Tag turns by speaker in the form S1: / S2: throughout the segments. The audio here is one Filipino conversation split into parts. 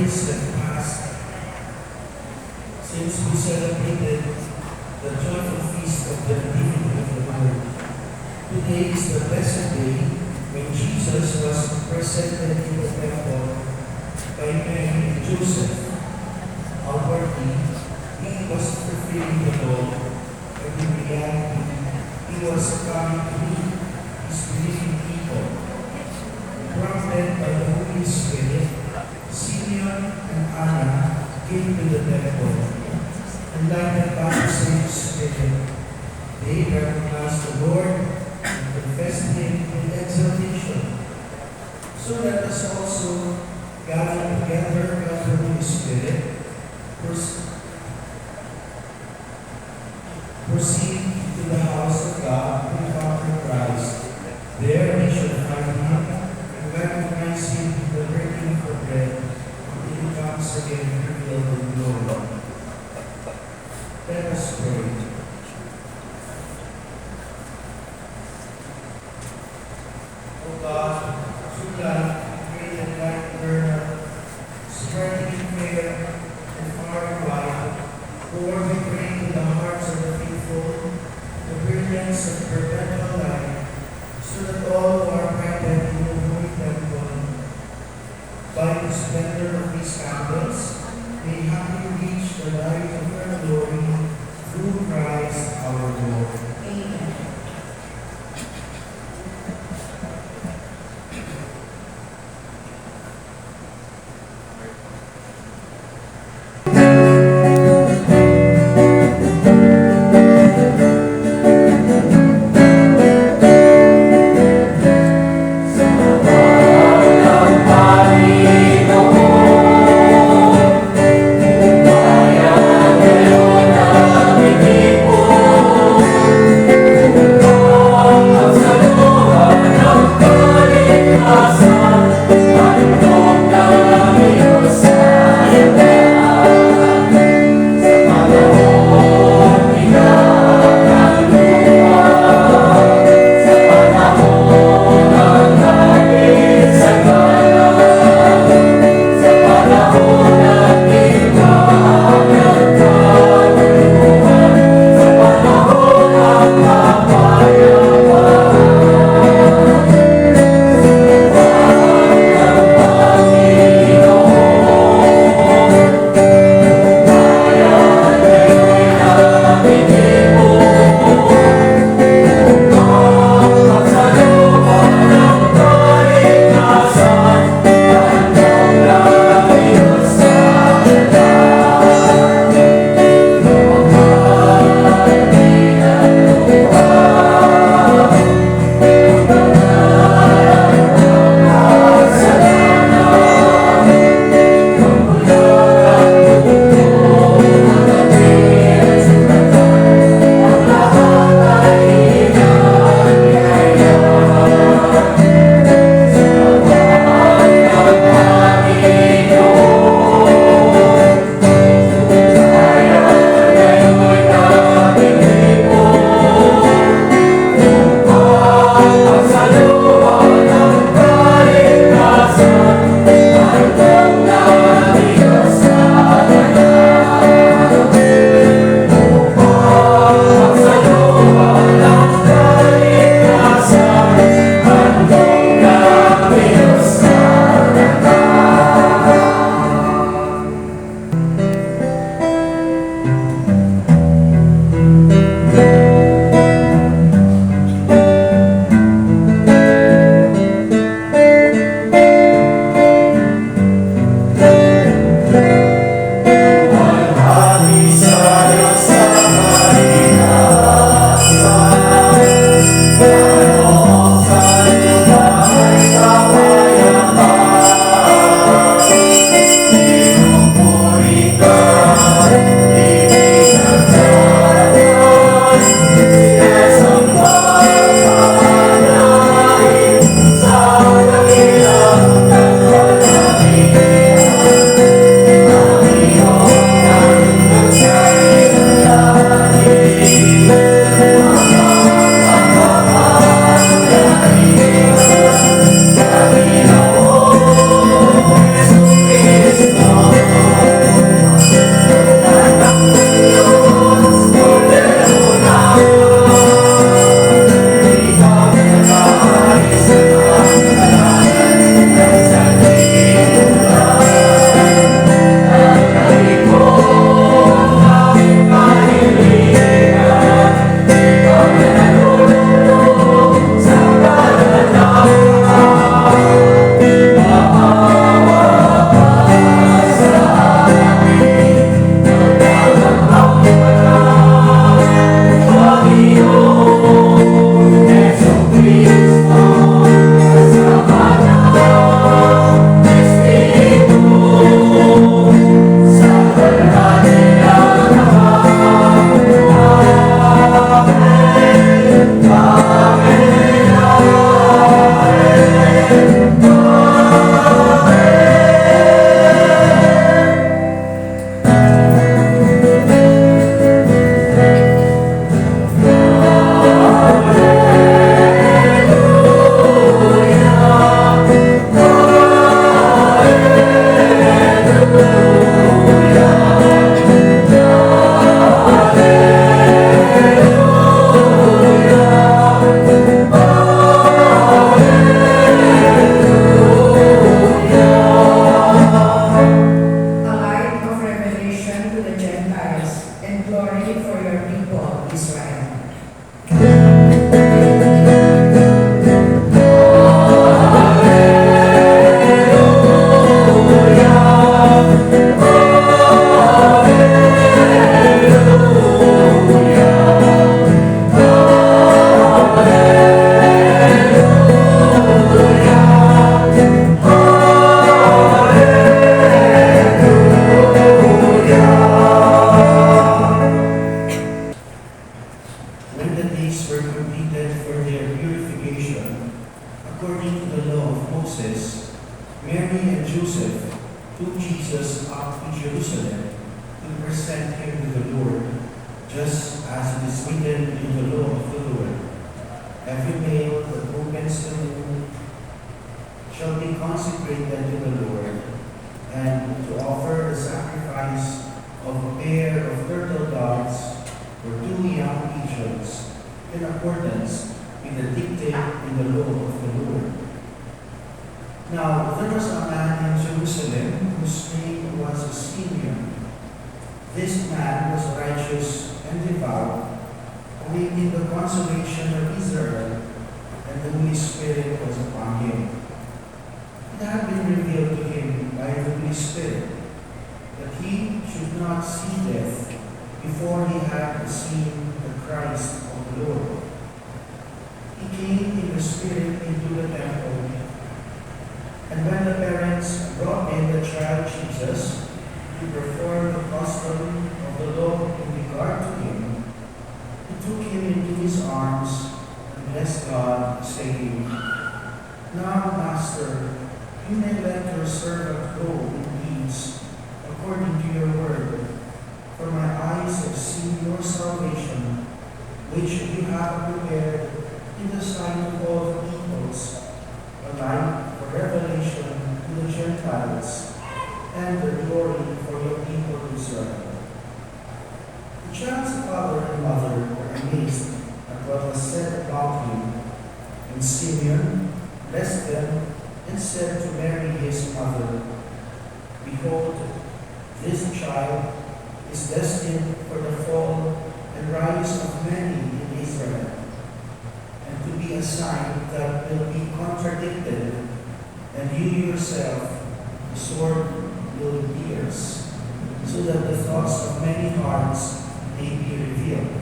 S1: years have passed since we celebrated the joyful feast of the Nativity of the Lord. Today is the blessed day when Jesus was presented in the temple by Mary and Joseph. Outwardly, he was fulfilling the law, and in reality, he was coming to meet his believing people. Prompted by the Holy Spirit, Simeon and Anna came to the temple, and lighted by the same Spirit, they recognized the Lord and confessed him with exaltation. So let us also gather together by the Holy Spirit, proceed to the house of God to encounter Christ. There we should find him and recognize him in the breaking of the bread until he comes again revealed in glory. Let us pray. O God, through love, great and light eternal, spreading in fair and far and wide, pour we pray to the hearts of the faithful the brilliance of perpetual light, so that all who are gathered in the holy temple, by the splendor of these candles, may happily reach the light of your glory through Christ our Lord. Amen.
S2: Thank you.
S1: Mary and Joseph took Jesus up to Jerusalem to present him to the Lord, just as it is written in the law of the Lord. Every male that opens the womb shall be consecrated to the Lord, and to offer the sacrifice of a pair of turtle doves or 2 young pigeons, in accordance with the dictate in the law of the Lord. Now, there was a man in Jerusalem whose name was Simeon. This man was righteous and devout, awaiting the consolation of Israel, and the Holy Spirit was upon him. It had been revealed to him by the Holy Spirit that he should not see death before he had seen the Christ of the Lord. He came in the Spirit into the temple, and when the parents brought in the child Jesus to perform the custom of the law in regard to him, he took him into his arms and blessed God, saying, "Now, Master, you may let your servant go in peace, according to your word. For my eyes have seen your salvation, which you have prepared in the sight of all the peoples, a light for revelation to the Gentiles, and the glory for your people Israel." The child's father and mother were amazed at what was said about him, and Simeon blessed them and said to Mary his mother, "Behold, this child is destined for the fall and rise of many in Israel, and to be a sign that will be contradicted, and you yourself the sword will pierce, so that the thoughts of many hearts may be revealed."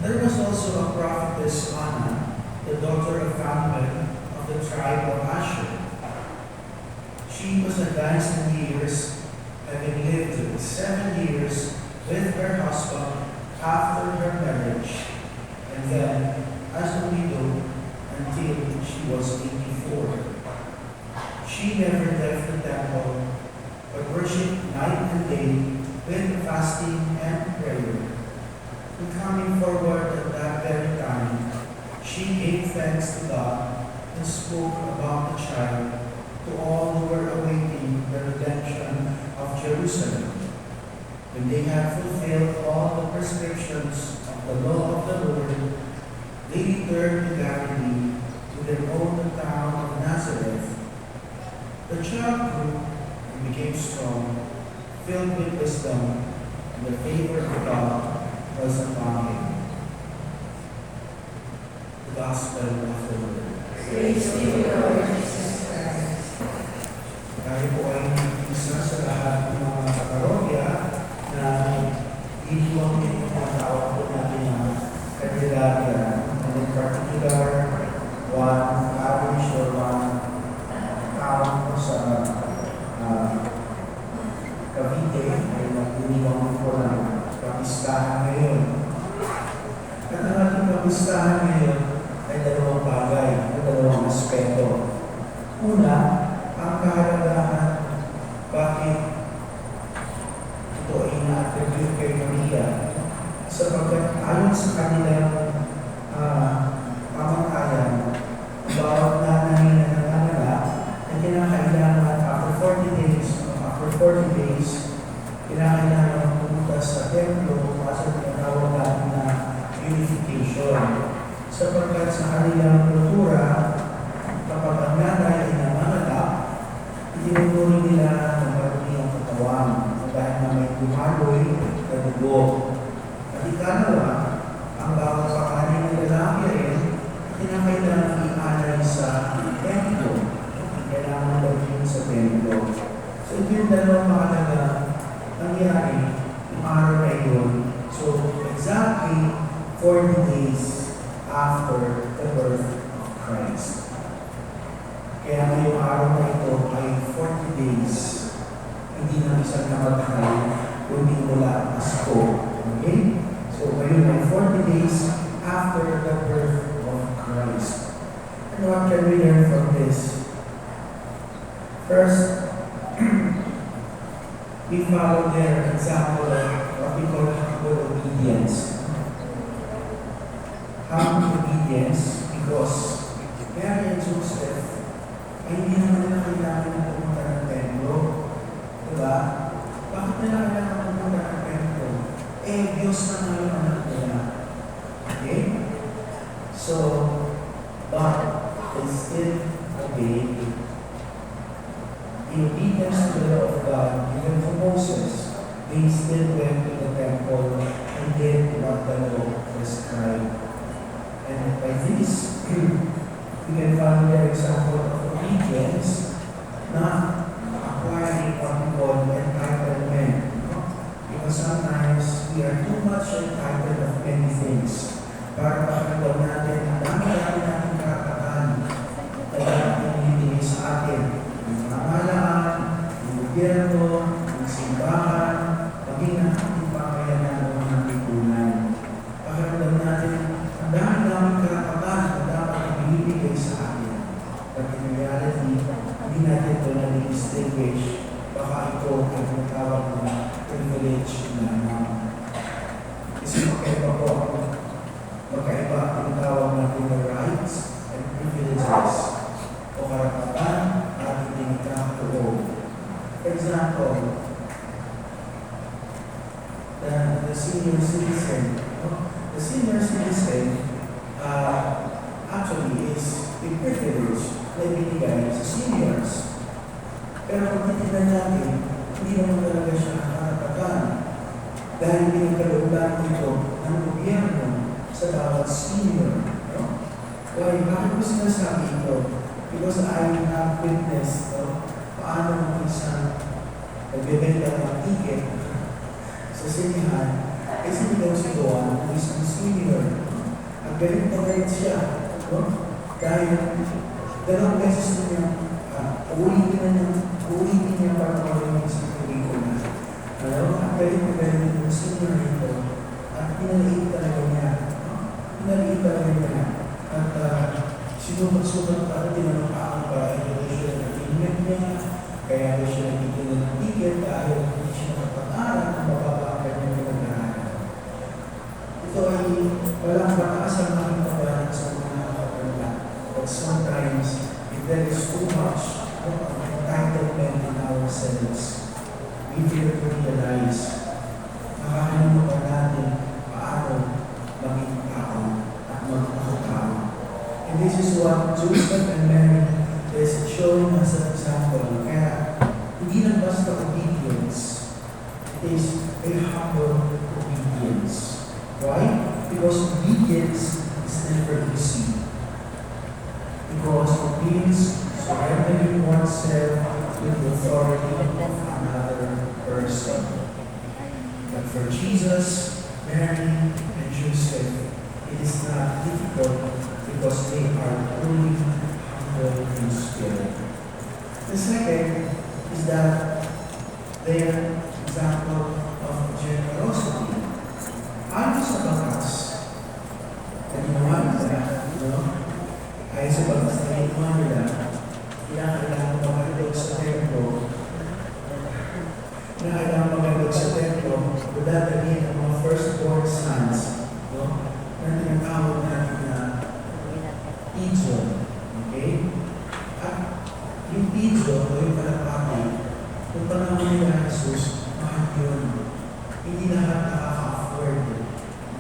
S1: There was also a prophetess Anna, the daughter of Phanuel of the tribe of Asher. She was advanced in years, having lived 7 years with her husband after her marriage, and then as a widow until she was 84. She never left the temple, but worshipped night and day with fasting and prayer. And coming forward at that very time, she gave thanks to God and spoke about the child to all who were awaiting the redemption of Jerusalem. When they had fulfilled all the prescriptions of the law of the Lord, they returned to Galilee, to their own town of Nazareth. The child grew and became strong, filled with wisdom, and the favor of God was upon him. The Gospel of the Lord.
S2: Praise be to Lord Jesus Christ.
S1: Tayo po ay isa sa lahat ng mga kaparokya na iiwang yung mga tawag po natin na kandidatya. And in particular, one parish or one town po sa Cavite ay nag-iwang po ng kapistahan ngayon. At ang ating kapistahan ngayon ay dalawang bagay, ay dalawang aspeto. Una, ang kahalagahan bakit ito ay na-attribute kay Maria, sapagkat ayon sa kanilang pamantayan, bawat nanay na nanganganak ay kinakailangan after 40 days, kinakailangan pumunta sa templo kasi tinatawag natin na purification. Sapagkat sa kanilang kultura, kapag ang nanay ay nanganganak, itinuturo nila ng marami ang katawan dahil na may dumaloy na dugo. At ikalawa, ang bawat pakanin ng lalaki rin, kinakailangan i-alay sa templo. Kailangan lagyan sa templo. So ito yung dalawang mahalaga nangyari yung araw na yun. So exactly 40 days after the birth of Christ. Kaya ngayong araw na ito ay 40 days, hindi na isang namatay, kundi mula Pasko. Okay? So ngayon ay 40 days after the birth of Christ. And what can we learn from this? First, we follow their example of what we call humble obedience. Humble obedience because Mary and Joseph ay hindi naman nila kailangan na pumunta ng templo. Diba? Bakit nila kailangan pumunta ng templo? Diyos na nga yung anak nila. Okay? So, but they still obeyed. In obedience to the law of God, even for Moses, they still went to the temple and did what the law prescribed. And by this, we can find their example of obedience, not acquiring what we call entitlement. Because sometimes we are too much entitled of many things. Para pakagaw natin, ang dami natin karapatan na dapat hinihintay sa atin. Ang pamahalaan, ang gobyerno, ang simbahan, maging ang ating pamayanan ng mga lipunan. Pakagaw natin, ang dami karapatan na dapat binibigay sa atin. But in reality, hindi natin ito na-distinguish. Baka ito ang tinatawag na privilege na kasi magkaiba po ako. Magkaiba ang tinatawag natin na rights and privileges o karapatan at hindi nagkakaroon. For example, the senior citizen. The senior citizen actually is a privilege na ibinigay sa seniors. Pero kung titignan natin, hindi naman talaga siya karapatan dahil pinagkalooban ito ng gobyerno sa bawat senior. No? Why? Bakit ko sinasabi ito? Because I have witnessed paano ang isang nagbebenta ng ticket sa sinihan ay sinigaw-sigawan ng isang senior. Ang galing na galit siya. No? Dahil dalawang beses na niya ulitin niya para mawala yung isang pelikula. Ang galing na galit ng senior nito at pinaliit talaga niya. Pinaliit talaga niya. At sinukat-sukat para tinanong para ito siya ng payment niya. Kaya siya nagtitignan ng ticket dahil hindi siya nakapag-aral kung mababa ang kanyang pinag-aaral. Ito ay walang mataas ang mga kabayan sa mga nakapaganda. But sometimes, if there is too much entitlement in ourselves, we fail to realize nakakalimutan natin paano maging tao at magpakatao. And this is what Joseph and Mary is showing us an example. Kaya, hindi lang basta obedience, it is a humble obedience. Why? Because obedience is never easy. Because it means surrendering oneself with the authority of another person. But for Jesus, Mary, and Joseph, it is not difficult because they are truly humble in spirit. The second is that their example of generosity. Ayon sa batas, naniwala nila, ayon sa batas na naniwala nila, kailangan magalog sa templo, dadalhin ang mga firstborn sons, na tinatawag natin na Idzo. Okay? At yung Idzo, o yung kalapati, kung panahon nila Jesus, mahal yun. Hindi lahat nakaka-afford.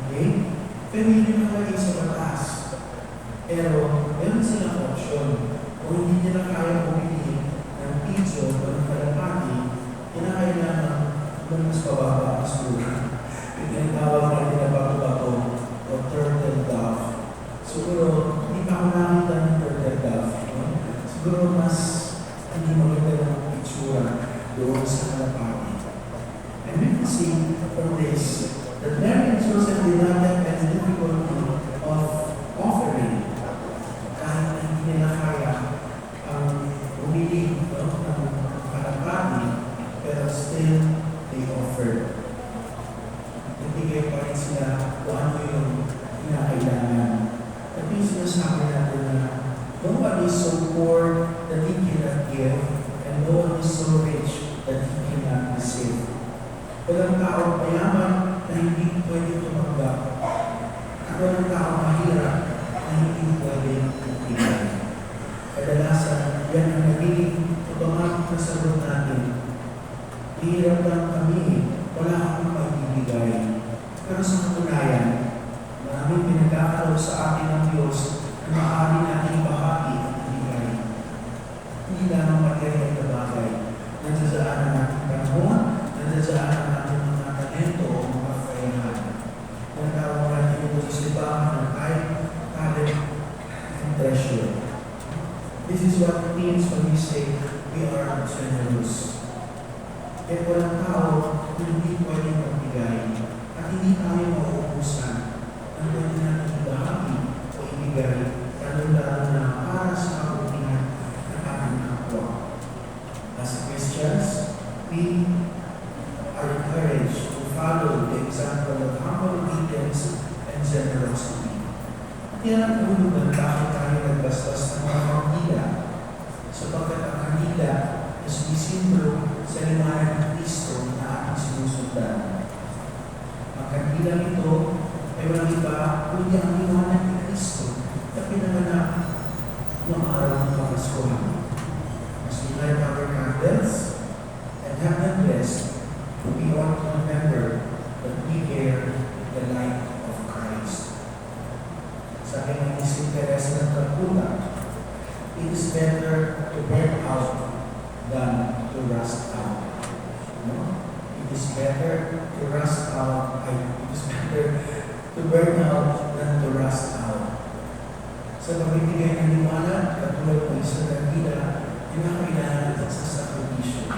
S1: Okay? Pero hindi nakalagay sa batas. Pero, meron silang option. Kung hindi nila kaya bumili ng Idzo o ng kalapati, kinakailangan ng mas pababa ang sura. Yung tinatawag natin na bago-bago o turtle dove. Siguro, hindi pa ako nakita ng turtle dove. Siguro mas hindi maganda ng itsura doon sa kalapati. And we can see from this that Mary and Joseph did not have any difficulty of offering kahit hindi nila kaya ang bumili ng kalapati, pero still they offered. Nagbigay pa rin sila kung ano yung kinakailangan. At yung sinasabi natin na nobody is so poor that he cannot give, and Walang taong mayaman na hindi pwede tumanggap. At walang taong mahirap na hindi pwede ibigay. Kadalasan, yan ang nagiging automatic na sagot natin. Hirap lang kami, wala akong maibibigay. Pero sa katunayan, maraming pinagkakaroon sa atin ng Diyos na maaari natin bahagi at ibigay. Hindi lamang material na bagay. Nagsasaan ang ating panahon, nagsasaan ang ating mga talento o mga kakayahan. Nagtawag natin ito sa simbahan ng time, talent, and treasure. This is what it means when we say we are generous. Kaya walang tao na hindi pwedeng magbigay at hindi tayo mauubusan ng pwede natin ibahagi o ibigay lalo-lalo na para sa kabutihan ng ating kapwa. As Christians, we are encouraged to follow the example of humble obedience and generosity. At yan ang ulungan bakit tayo nagbastos ng mga kandila, sapagkat ang kandila ay sumisimbolo sa liwanag ng Kristo na ating sinusundan. Ang kandilang ito ay walang iba kundi ang liwanag ni Kristo na pinanganak ng araw ng Kapaskuhan. As we light our candles and have them blessed, we ought to remember that we bear the light of Christ. Sabi ng St. Teresa ng Calcutta, it is better to burn out than to rust out. No? It is better to rust out. It is better to burn out than to rust out. Sa pagbibigay ng liwanag, katulad ng isang kandila, kinakailangan natin sa sakripisyo.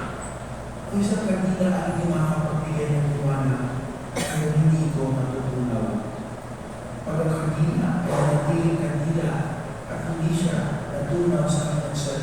S1: Kung isang kandila ay hindi makapagbigay ng liwanag, kung hindi ito matutunaw. Pag ang kandila ay natiling kandila at hindi siya natunaw sa kanyang sarili,